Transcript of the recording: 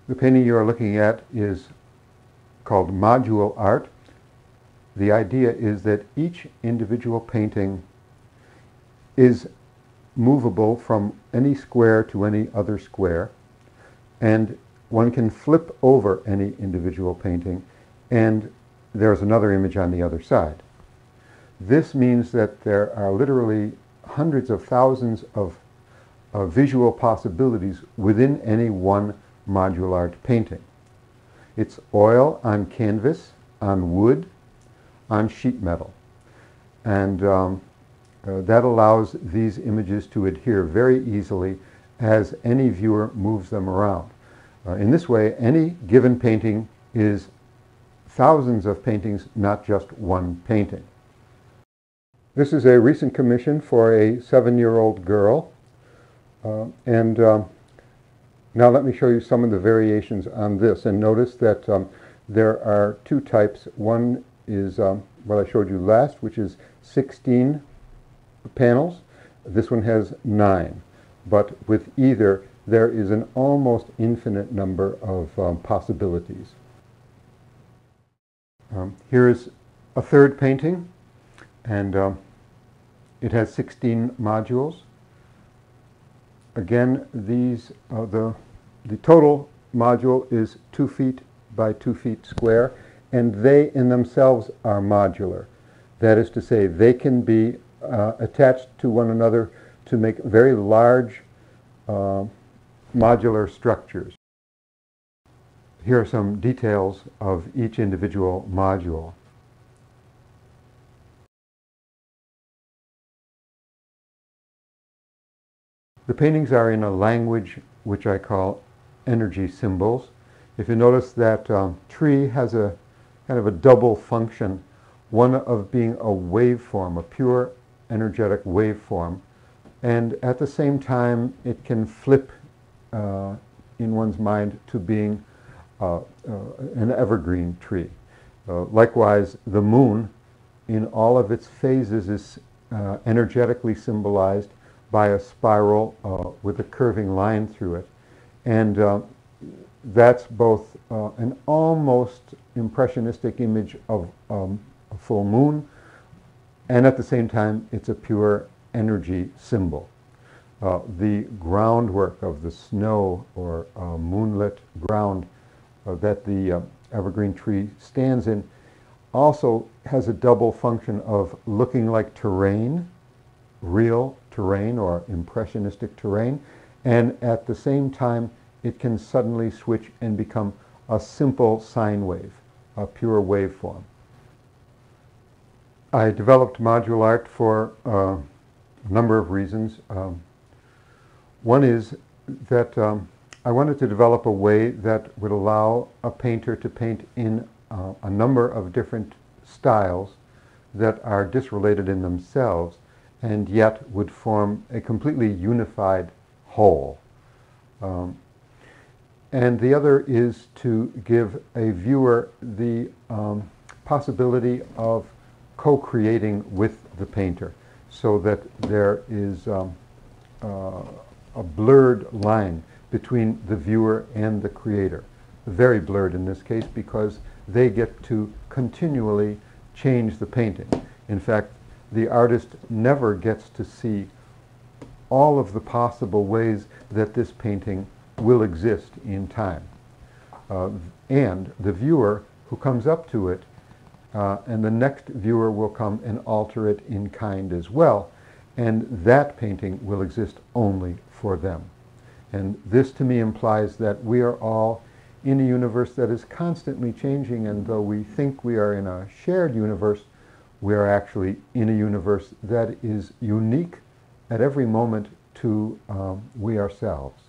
The painting you are looking at is called module art. The idea is that each individual painting is movable from any square to any other square, and one can flip over any individual painting and there's another image on the other side. This means that there are literally hundreds of thousands of visual possibilities within any one module art painting. It's oil on canvas, on wood, on sheet metal, and that allows these images to adhere very easily as any viewer moves them around. In this way, any given painting is thousands of paintings, not just one painting. This is a recent commission for a 7-year-old girl, and now let me show you some of the variations on this. And notice that there are two types. One is what I showed you last, which is 16 panels. This one has 9. But with either, there is an almost infinite number of possibilities. Here is a third painting, and it has 16 modules. Again, these the total module is 2 feet by 2 feet square, and they in themselves are modular. That is to say, they can be attached to one another to make very large modular structures. Here are some details of each individual module. The paintings are in a language which I call energy symbols. If you notice that tree has a kind of a double function, one of being a waveform, a pure energetic waveform, and at the same time it can flip in one's mind to being an evergreen tree. Likewise, the moon in all of its phases is energetically symbolized by a spiral with a curving line through it. And that's both an almost impressionistic image of a full moon, and at the same time it's a pure energy symbol. The groundwork of the snow or moonlit ground that the evergreen tree stands in also has a double function of looking like terrain, real terrain or impressionistic terrain, and at the same time it can suddenly switch and become a simple sine wave, a pure waveform. I developed module art for a number of reasons. One is that I wanted to develop a way that would allow a painter to paint in a number of different styles that are disrelated in themselves and yet would form a completely unified whole. And the other is to give a viewer the possibility of co-creating with the painter, so that there is a blurred line between the viewer and the creator. Very blurred in this case, because they get to continually change the painting. In fact, the artist never gets to see all of the possible ways that this painting will exist in time. And the viewer who comes up to it, and the next viewer will come and alter it in kind as well, and that painting will exist only for them. And this to me implies that we are all in a universe that is constantly changing, and though we think we are in a shared universe, we are actually in a universe that is unique at every moment to we ourselves.